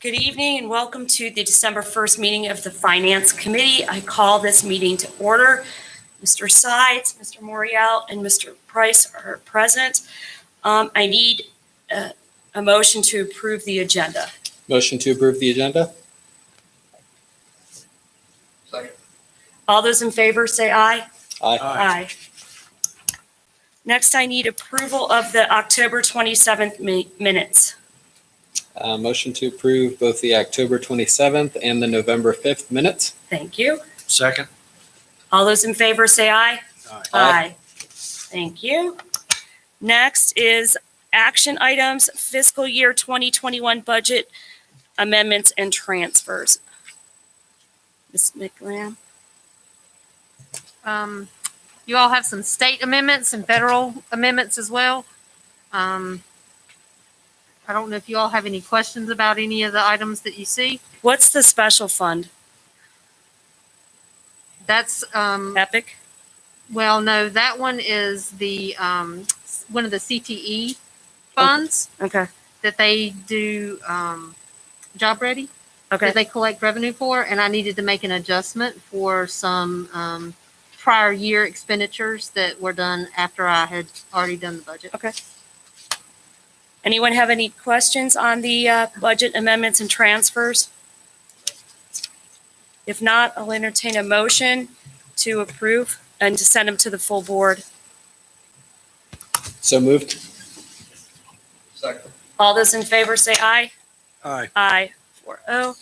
Good evening and welcome to the December 1st meeting of the Finance Committee. I call this meeting to order. Mr. Sides, Mr. Morial, and Mr. Price are present. I need a motion to approve the agenda. Motion to approve the agenda? Second. All those in favor say aye. Aye. Aye. Next, I need approval of the October 27th minutes. Motion to approve both the October 27th and the November 5th minutes? Thank you. Second. All those in favor say aye. Aye. Aye. Thank you. Next is action items, fiscal year 2021 budget amendments and transfers. Ms. McLam. You all have some state amendments and federal amendments as well. I don't know if you all have any questions about any of the items that you see. What's the special fund? That's, Epic? well, no, that one is the, one of the CTE funds Okay. that they do, job ready, Okay. that they collect revenue for. And I needed to make an adjustment for some, prior year expenditures that were done after I had already done the budget. Okay. Anyone have any questions on the budget amendments and transfers? If not, I'll entertain a motion to approve and to send them to the full board. So moved. Second. All those in favor say aye. Aye. Aye. 4-0.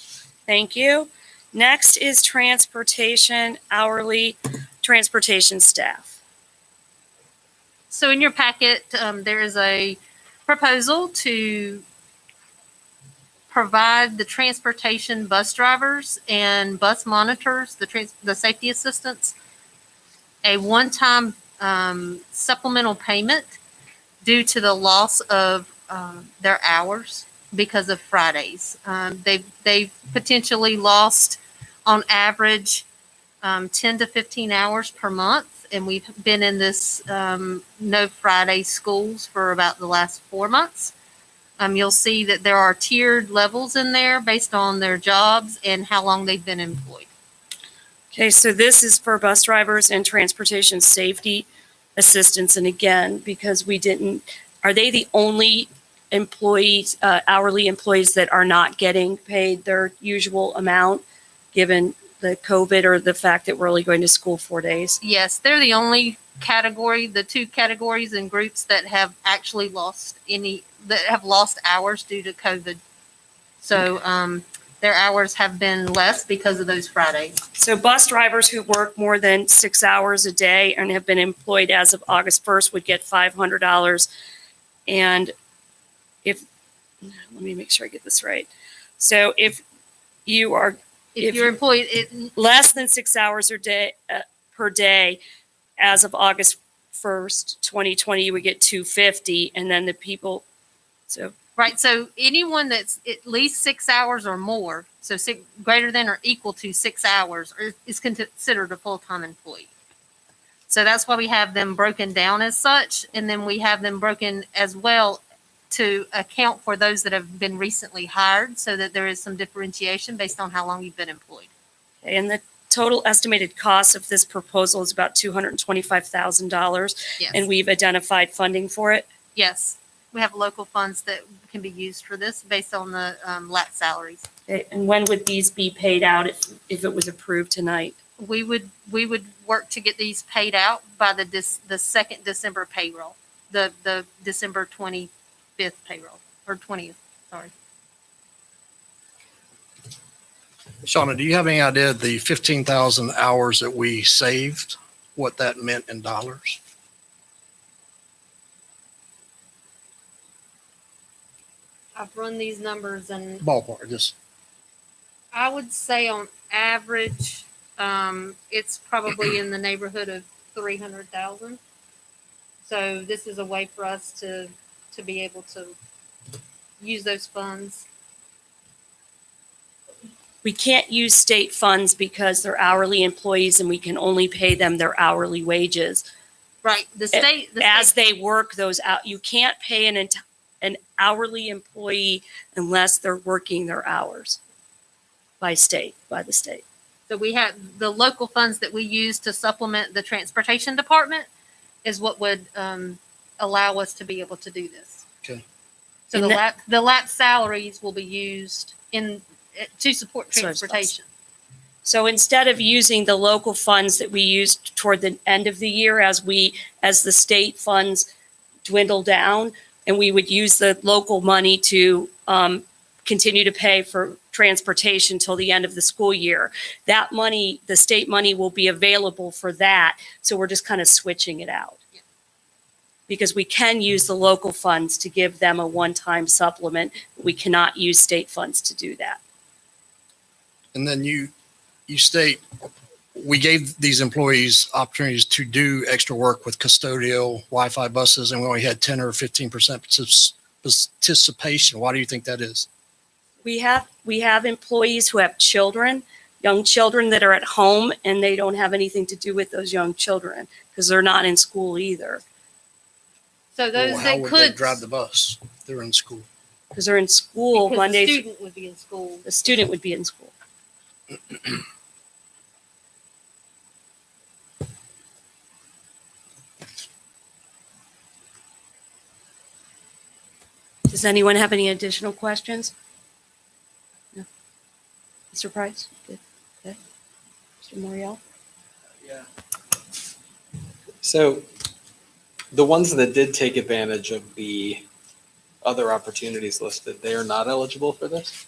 Thank you. Next is transportation, hourly transportation staff. So in your packet, there is a proposal to provide the transportation bus drivers and bus monitors, the safety assistants, a one-time supplemental payment due to the loss of their hours because of Fridays. They've potentially lost on average 10 to 15 hours per month. And we've been in this no Friday schools for about the last 4 months. You'll see that there are tiered levels in there based on their jobs and how long they've been employed. Okay, so this is for bus drivers and transportation safety assistants. And again, because are they the only employees, hourly employees that are not getting paid their usual amount given the COVID or the fact that we're only going to school 4 days? Yes, they're the only category, the two categories and groups that have actually lost hours due to COVID. So their hours have been less because of those Fridays. So bus drivers who work more than 6 hours a day and have been employed as of August 1st would get $500. And let me make sure I get this right. So if you're employed, less than 6 hours per day, as of August 1st, 2020, you would get $250, and then the people. right. So anyone that's at least 6 hours or more, so greater than or equal to 6 hours, is considered a full-time employee. So that's why we have them broken down as such, and then we have them broken as well to account for those that have been recently hired, so that there is some differentiation based on how long you've been employed. And the total estimated cost of this proposal is about $225,000. Yes. And we've identified funding for it. Yes. We have local funds that can be used for this based on the lat salaries. Okay, and when would these be paid out if it was approved tonight? We would work to get these paid out by the second December payroll, the December 25th payroll, or 20th, sorry. Shauna, do you have any idea the 15,000 hours that we saved, what that meant in dollars? I've run these numbers and Ballpark, just I would say on average, it's probably in the neighborhood of 300,000. So this is a way for us to be able to use those funds. We can't use state funds because they're hourly employees and we can only pay them their hourly wages. Right. The state As they work those out, you can't pay an an hourly employee unless they're working their hours by the state. So we have the local funds that we use to supplement the transportation department is what would allow us to be able to do this. Okay. So And the lap salaries will be used to support So transportation. So instead of using the local funds that we used toward the end of the year as the state funds dwindle down, and we would use the local money to continue to pay for transportation till the end of the school year. That money, the state money, will be available for that. So we're just kind of switching it out. Yeah. Because we can use the local funds to give them a one-time supplement. We cannot use state funds to do that. And then you state, we gave these employees opportunities to do extra work with custodial Wi-Fi buses, and we only had 10 or 15% participation. Why do you think that is? We have employees who have children, young children that are at home, and they don't have anything to do with those young children because they're not in school either. So those Well, how that would could they drive the bus if they're in school? Because they're in school because Monday. the student would be in school. The student would be in school. Does anyone have any additional questions? No. Mr. Price? Good. Okay. Mr. Morial? So the ones that did take advantage of the other opportunities listed, they are not eligible for this?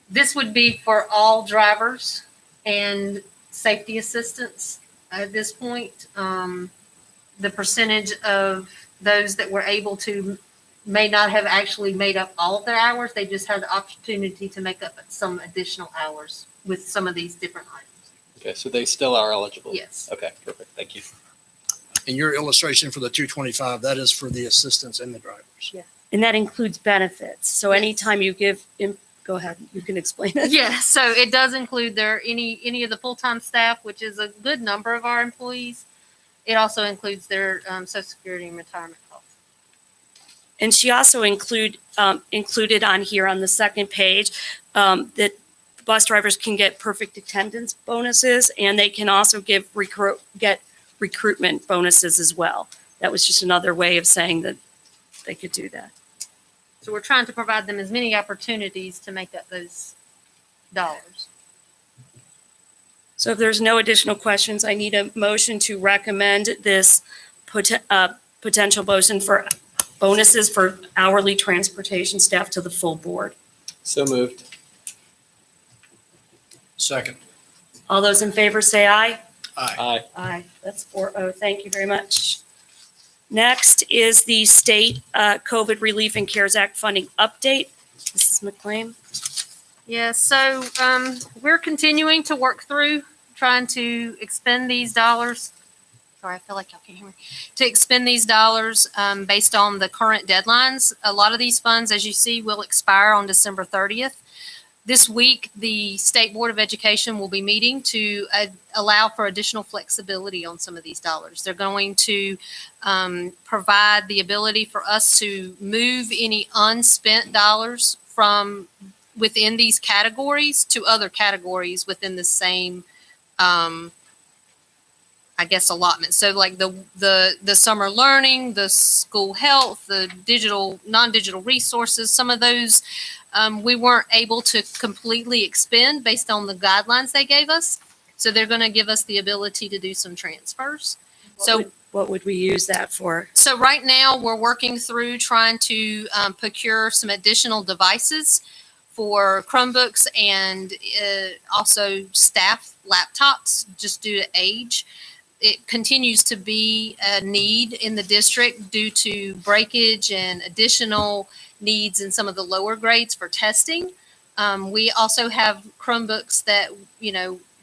This would be for all drivers and safety assistants at this point. The percentage of those that were able to may not have actually made up all of their hours. They just had the opportunity to make up some additional hours with some of these different items. Okay, so they still are eligible? Yes. Okay, perfect. Thank you. In your illustration for the 225, that is for the assistants and the drivers. And that includes benefits. So Yes. anytime you give, go ahead, you can explain it. Yeah, so it does include any of the full-time staff, which is a good number of our employees. It also includes their Social Security and retirement costs. And she also included on here on the second page that bus drivers can get perfect attendance bonuses, and they can also get recruitment bonuses as well. That was just another way of saying that they could do that. So we're trying to provide them as many opportunities to make up those dollars. So if there's no additional questions, I need a motion to recommend this potential bonuses for hourly transportation staff to the full board. So moved. Second. All those in favor say aye. Aye. Aye. Aye. That's 4-0. Thank you very much. Next is the state COVID Relief and CARES Act funding update. Mrs. McLean. Yeah, so we're continuing to work through trying to expend these dollars. Sorry, I feel like y'all can't hear me. To expend these dollars based on the current deadlines. A lot of these funds, as you see, will expire on December 30th. This week, the State Board of Education will be meeting to allow for additional flexibility on some of these dollars. They're going to provide the ability for us to move any unspent dollars from within these categories to other categories within the same, allotment. So like the summer learning, the school health, the non-digital resources, some of those we weren't able to completely expend based on the guidelines they gave us. So they're going to give us the ability to do some transfers. What would we use that for? So right now we're working through trying to procure some additional devices for Chromebooks and also staff laptops just due to age. It continues to be a need in the district due to breakage and additional needs in some of the lower grades for testing. We also have Chromebooks that,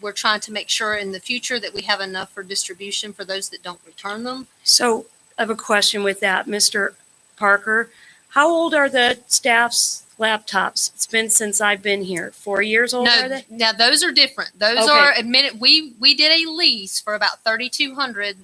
we're trying to make sure in the future that we have enough for distribution for those that don't return them. So I have a question with that, Mr. Parker. How old are the staff's laptops? It's been since I've been here. 4 years old, are No, they? now those are different. Those Okay. are admitted. We did a lease for about 3,200.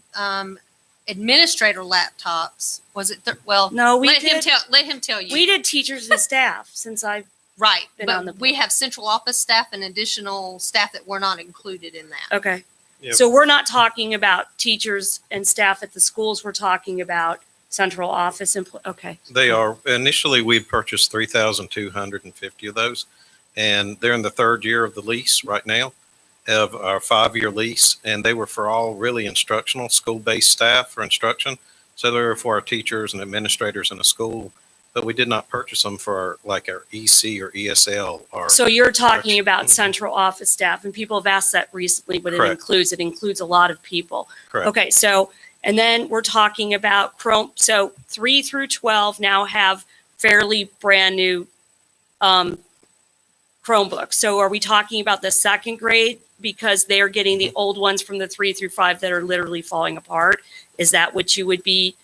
administrator laptops. Was it, well, No, we let did, him tell you. we did teachers and staff since I've Right, been on the but we have central office staff and additional staff that were not included in that. Okay. Yep. So we're not talking about teachers and staff at the schools. We're talking about central office. Okay. They are. Initially, we purchased 3,250 of those, and they're in the third year of the lease right now of our 5-year lease, and they were for all really instructional, school-based staff for instruction. So they were for our teachers and administrators in the school, but we did not purchase them for our EC or ESL or. So you're talking about central office staff, and people have asked that recently, what Correct. it includes a lot of people. Correct. Okay. So, and then we're talking about Chrome. So 3 through 12 now have fairly brand new Chromebooks. So are we talking about the second grade because they're getting the old ones from the 3 through 5 that are literally falling apart? Is that what you would be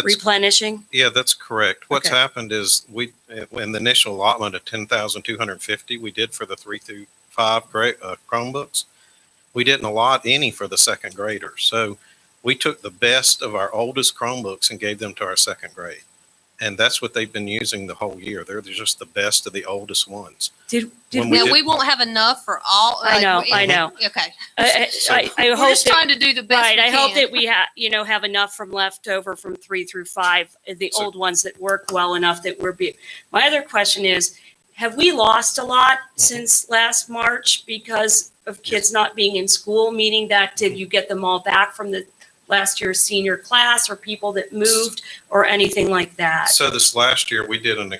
replenishing? Yeah, that's correct. What's Okay. happened is in the initial allotment of 10,250, we did for the 3 through 5 grade Chromebooks. We didn't allot any for the second graders. So we took the best of our oldest Chromebooks and gave them to our second grade. And that's what they've been using the whole year. They're just the best of the oldest ones. Did When Now, did- we won't have enough for all. I know. Okay. I We're hope just that, trying to do the best right. we I hope can. that we have enough from left over from 3 through 5, the So- old ones that work well enough that my other question is, have we lost a lot since last March because of kids not being in school? Meaning that did you get them all back from the last year's senior class or people that moved or anything like that? So this last year, we did an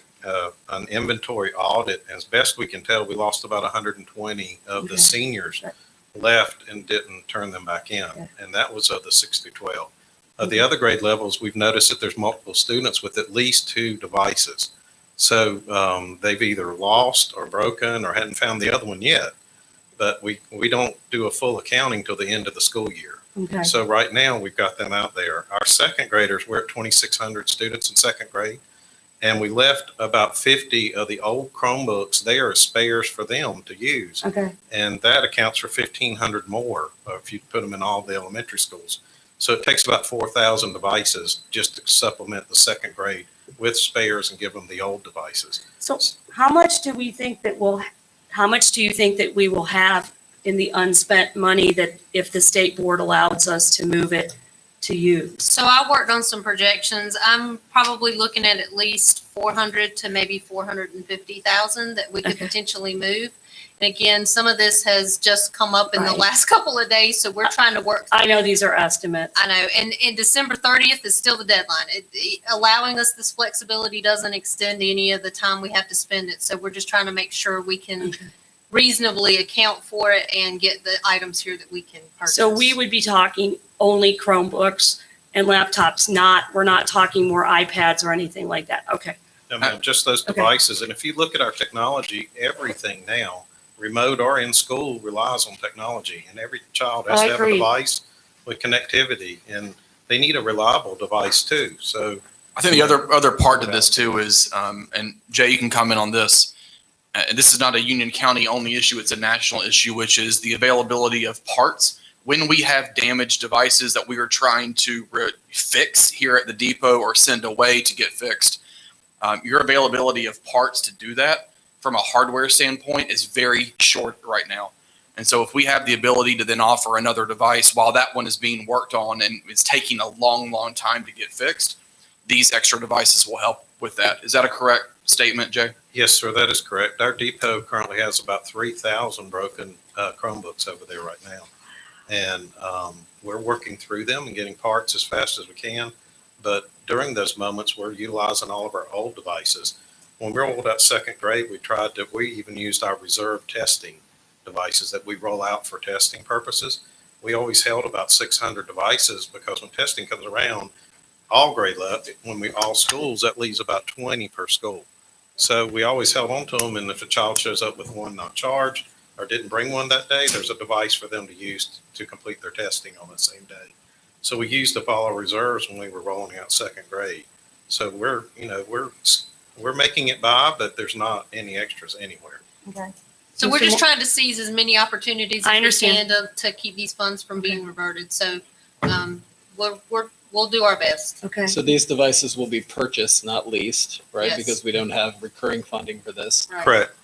inventory audit. As best we can tell, we lost about 120 of the Okay. seniors Right. left and didn't turn them back in. Okay. And that was of the 6 through 12. Of the Okay. other grade levels, we've noticed that there's multiple students with at least 2 devices. So they've either lost or broken or hadn't found the other one yet. But we don't do a full accounting till the end of the school year. Okay. So right now, we've got them out there. Our second graders, we're at 2,600 students in second grade. And we left about 50 of the old Chromebooks there as spares for them to use. Okay. And that accounts for 1,500 more if you put them in all the elementary schools. So it takes about 4,000 devices just to supplement the second grade with spares and give them the old devices. So how much do you think that we will have in the unspent money that if the state board allows us to move it to use? So I worked on some projections. I'm probably looking at least 400 to maybe 450,000 that we could Okay. potentially move. And again, some of this has just come up in the Right. last couple of days, so we're trying to work. I know these are estimates. I know, and December 30th is still the deadline. Allowing us this flexibility doesn't extend any of the time we have to spend it. So we're just trying to make sure we can Okay. reasonably account for it and get the items here that we can purchase. So we would be talking only Chromebooks and laptops, we're not talking more iPads or anything like that. Okay. I mean, just those Okay. devices. And if you look at our technology, everything now, remote or in school, relies on technology. And every child has I to have a agree. device with connectivity. And they need a reliable device too. So I think the other part to this too is, and Jay, you can comment on this. And this is not a Union County only issue; it's a national issue, which is the availability of parts. When we have damaged devices that we are trying to fix here at the depot or send away to get fixed, your availability of parts to do that from a hardware standpoint is very short right now. And so if we have the ability to then offer another device while that one is being worked on and it's taking a long, long time to get fixed, these extra devices will help with that. Is that a correct statement, Jay? yes, sir, that is correct. Our depot currently has about 3,000 broken Chromebooks over there right now. And we're working through them and getting parts as fast as we can. But during those moments, we're utilizing all of our old devices. When we rolled out second grade, we even used our reserve testing devices that we roll out for testing purposes. We always held about 600 devices because when testing comes around, all grade level, all schools, that leaves about 20 per school. So we always held on to them. And if a child shows up with one not charged or didn't bring one that day, there's a device for them to use to complete their testing on the same day. So we used up all our reserves when we were rolling out second grade. So we're making it by, but there's not any extras anywhere. Okay. So we're just trying to seize as many opportunities I as we understand. can to keep these funds from being reverted. So we'll do our best. Okay. So these devices will be purchased, not leased, right? Yes. Because we don't have recurring funding for this. Right. Correct.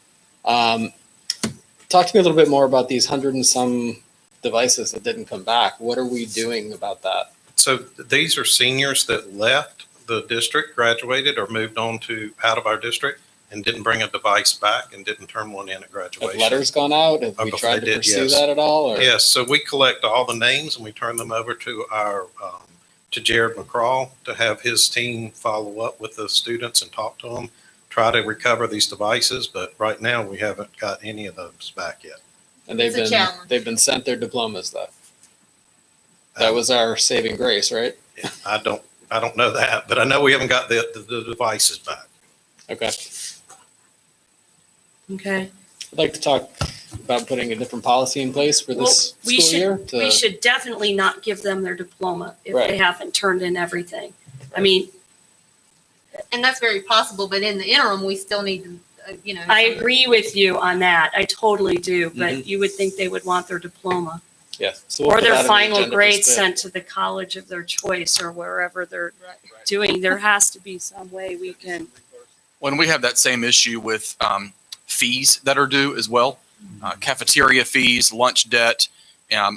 Talk to me a little bit more about these 100 and some devices that didn't come back. What are we doing about that? So these are seniors that left the district, graduated, or moved on to out of our district and didn't bring a device back and didn't turn one in at Have graduation. letters gone out? Have we They tried to did, pursue yes. that at all? Or? Yes, so we collect all the names and we turn them over to our, to Jared McCraw to have his team follow up with the students and talk to them, try to recover these devices. But right now, we haven't got any of those back yet. And It's a challenge. they've been sent their diplomas though. That was our saving grace, right? I don't know that, but I know we haven't got the devices back. Okay. Okay. I'd like to talk about putting a different policy in place for this Well, school year. we should definitely not give them their diploma if Right. they haven't turned in everything. I mean, And that's very possible, but in the interim, we still need to, I agree with you on that. I totally do, but Mhm. you would think they would want their diploma Yeah. So we'll or put that their on the final agenda for grade spin. sent to the college of their choice or wherever they're Right. doing. There has to be some way we can. When we have that same issue with fees that are due as well, cafeteria fees, lunch debt,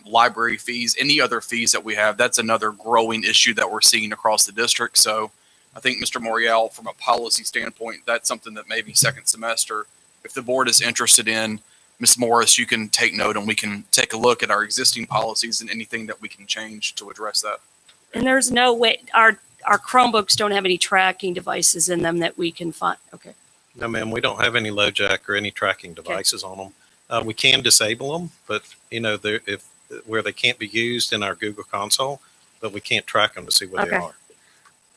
library fees, any other fees that we have, that's another growing issue that we're seeing across the district. So I think, Mr. Morial, from a policy standpoint, that's something that maybe second semester, if the board is interested in, Ms. Morris, you can take note and we can take a look at our existing policies and anything that we can change to address that. And there's no way, our Chromebooks don't have any tracking devices in them that we can find. Okay. No, ma'am, we don't have any LoJack or any tracking devices on them. We can disable them, but if where they can't be used in our Google console, but we can't track them to see where they Okay. are.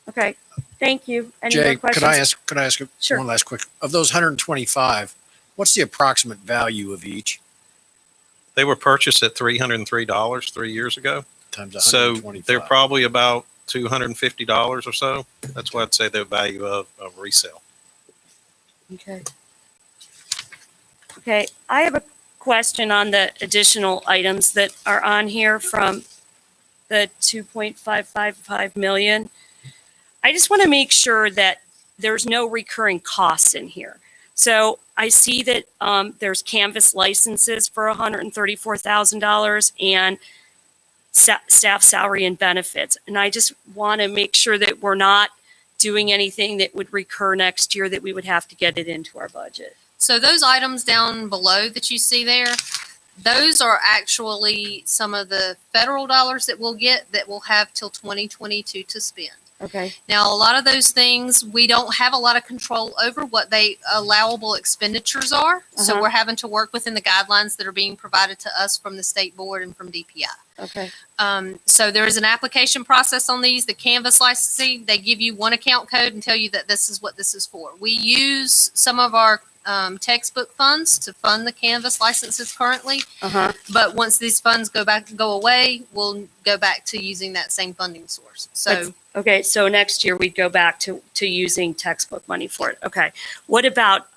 Okay. Thank you. Any more Jay, questions? could I ask Sure. one last quick? Of those 125, what's the approximate value of each They were purchased at $303 3 years ago. times So 125? they're probably about $250 or so. That's what I'd say the value of resale. Okay. Okay, I have a question on the additional items that are on here from the 2.555 million. I just want to make sure that there's no recurring costs in here. So I see that there's Canvas licenses for $134,000 and staff salary and benefits. And I just want to make sure that we're not doing anything that would recur next year that we would have to get it into our budget. So those items down below that you see there, those are actually some of the federal dollars that we'll get that we'll have till 2022 to spend. Okay. Now, a lot of those things, we don't have a lot of control over what they allowable expenditures are. So Uh-huh. we're having to work within the guidelines that are being provided to us from the state board and from DPI. Okay. So there is an application process on these. The Canvas licensing, they give you one account code and tell you that this is what this is for. We use some of our textbook funds to fund the Canvas licenses currently. Uh-huh. But once these funds go away, we'll go back to using that same funding source. So Okay, so next year we'd go back to using textbook money for it. Okay. What about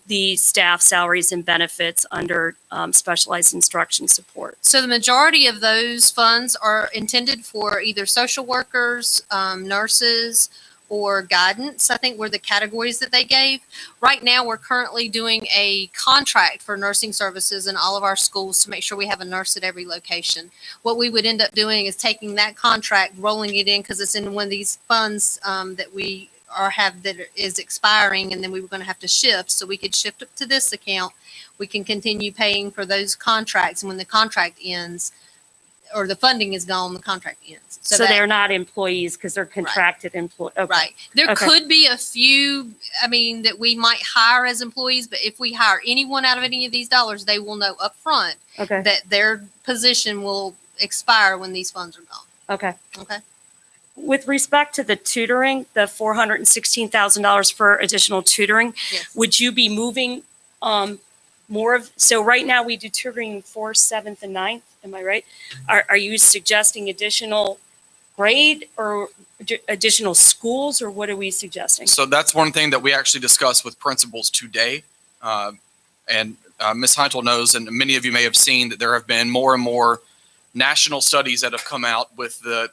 the staff salaries and benefits under specialized instruction support? So the majority of those funds are intended for either social workers, nurses, or guidance, I think were the categories that they gave. Right now, we're currently doing a contract for nursing services in all of our schools to make sure we have a nurse at every location. What we would end up doing is taking that contract, rolling it in, because it's in one of these funds that we have that is expiring, and then we were going to have to shift. So we could shift it to this account. We can continue paying for those contracts, and when the contract ends, or the funding is gone, the contract ends. So that- they're not employees because they're contracted employees. Okay. Right. There Okay. could be a few, that we might hire as employees, but if we hire anyone out of any of these dollars, they will know upfront Okay. that their position will expire when these funds are gone. Okay. Okay. With respect to the tutoring, the $416,000 for additional tutoring, Yes. would you be moving more of, so right now we do tutoring 4th, 7th, and 9th, am I right? Are you suggesting additional grade or additional schools, or what are we suggesting? So that's one thing that we actually discussed with principals today. And Ms. Heintel knows, and many of you may have seen, that there have been more and more national studies that have come out with the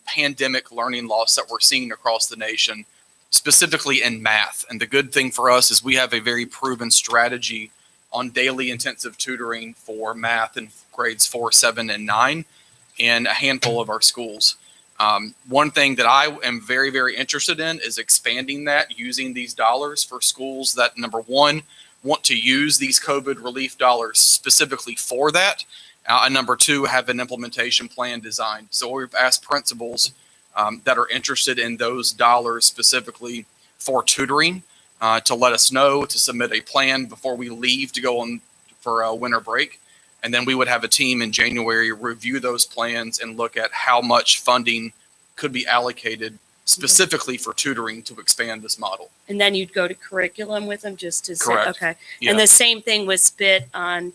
pandemic learning loss that we're seeing across the nation, specifically in math. And the good thing for us is we have a very proven strategy on daily intensive tutoring for math in grades 4, 7, and 9 in a handful of our schools. One thing that I am very, very interested in is expanding that, using these dollars for schools that, number one, want to use these COVID relief dollars specifically for that. And number two, have an implementation plan designed. So we've asked principals that are interested in those dollars specifically for tutoring to let us know, to submit a plan before we leave to go on for a winter break. And then we would have a team in January review those plans and look at how much funding could be allocated specifically for tutoring to expand this model. And then you'd go to curriculum with them just to say, Correct. okay. Yeah. And the same thing with spit on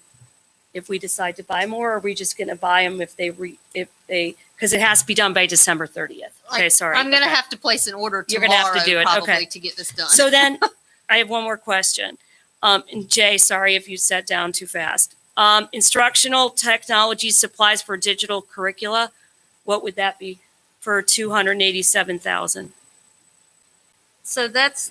if we decide to buy more, or are we just going to buy them if they, because it has to be done by December 30th. Okay, sorry. I'm going to Okay. have to place an order You're tomorrow gonna have to do it, probably okay. to get this done. So then I have one more question. And Jay, sorry if you sat down too fast. Instructional technology supplies for digital curricula, what would that be for 287,000? So that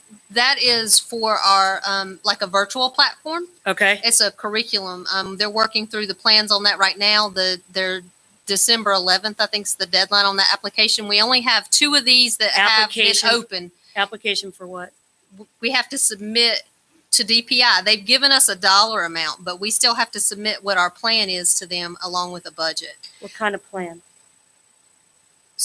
is for our, like a virtual platform. Okay, It's a curriculum. They're working through the plans on that right now. Their December 11th, I think, is the deadline on that application. We only have 2 of these that have been Application. open. application for what? We have to submit to DPI. They've given us a dollar amount, but we still have to submit what our plan is to them along with a budget. What kind of plan?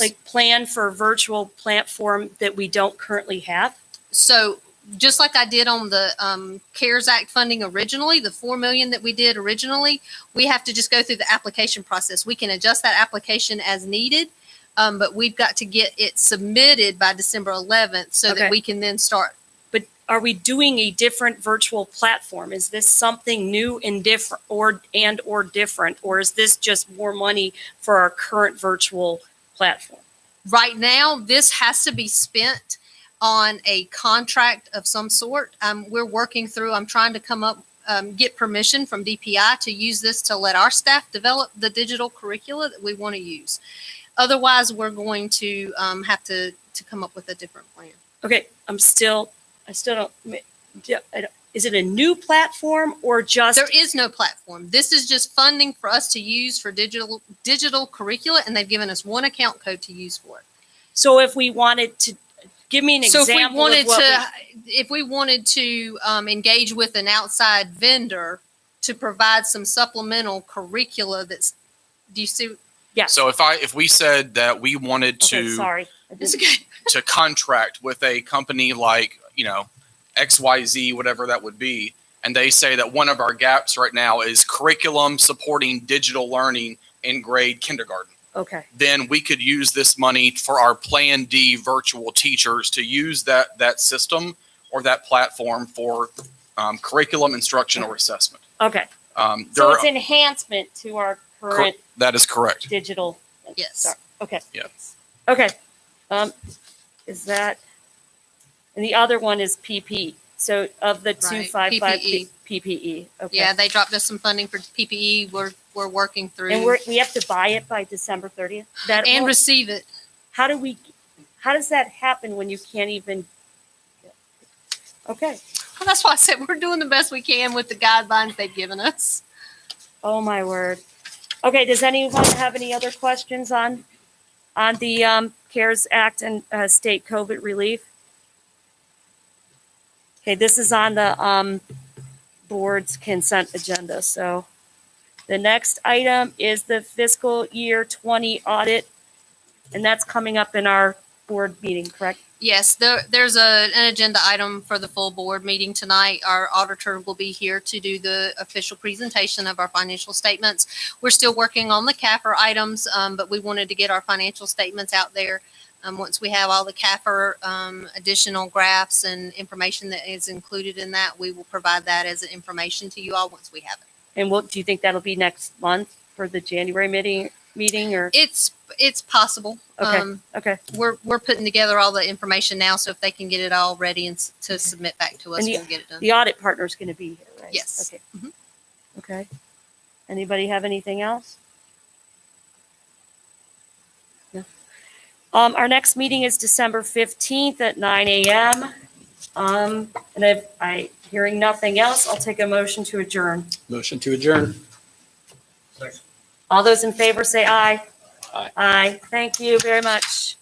Like plan for a virtual platform that we don't currently have? So just like I did on the CARES Act funding originally, the 4 million that we did originally, we have to just go through the application process. We can adjust that application as needed, but we've got to get it submitted by December 11th so Okay. that we can then start. But are we doing a different virtual platform? Is this something new and different, or different, or is this just more money for our current virtual platform? Right now, this has to be spent on a contract of some sort. We're working through, I'm trying to come up, get permission from DPI to use this to let our staff develop the digital curricula that we want to use. Otherwise, we're going to have to come up with a different plan. Okay, I still don't, is it a new platform or just? There is no platform. This is just funding for us to use for digital curricula, and they've given us one account code to use for it. So if we wanted to, give me an So example if we wanted to engage with an outside vendor to provide some supplemental curricula do you see? Yeah. So if we said that we wanted Okay, to sorry. It's okay. to contract with a company like, XYZ, whatever that would be, and they say that one of our gaps right now is curriculum supporting digital learning in grade kindergarten, Okay, then we could use this money for our Plan D virtual teachers to use that system or that platform for curriculum instruction or assessment. okay. There So are- it's enhancement to our current that is correct. digital. Yes. Sorry. Okay. Yes. Okay. Is that, and the other one is PP. So of the Right, 255 PPE. PPE. Okay. Yeah, they dropped us some funding for PPE. We're working through And we have to buy it by December 30th? That and won't- receive it. how does that happen when you can't even? Okay. Well, that's why I said we're doing the best we can with the guidelines they've given us. Oh, my word. Okay, does anyone have any other questions on the CARES Act and state COVID relief? Okay, this is on the board's consent agenda. So the next item is the fiscal year 20 audit, and that's coming up in our board meeting, correct? Yes, there's an agenda item for the full board meeting tonight. Our auditor will be here to do the official presentation of our financial statements. We're still working on the CAFR items, but we wanted to get our financial statements out there. Once we have all the CAFR additional graphs and information that is included in that, we will provide that as information to you all once we have it. And what do you think that'll be next month for the January meeting or? It's possible. Okay, okay. We're putting together all the information now, so if they can get it all ready and to submit back to us, And we'll get it done. The audit partner's going to be here, right? Yes. Okay. Mhm. Okay. Anybody have anything else? Our next meeting is December 15th at 9 a.m. And if hearing nothing else, I'll take a motion to adjourn. Motion to adjourn. All those in favor say aye. Aye. Aye. Thank you very much.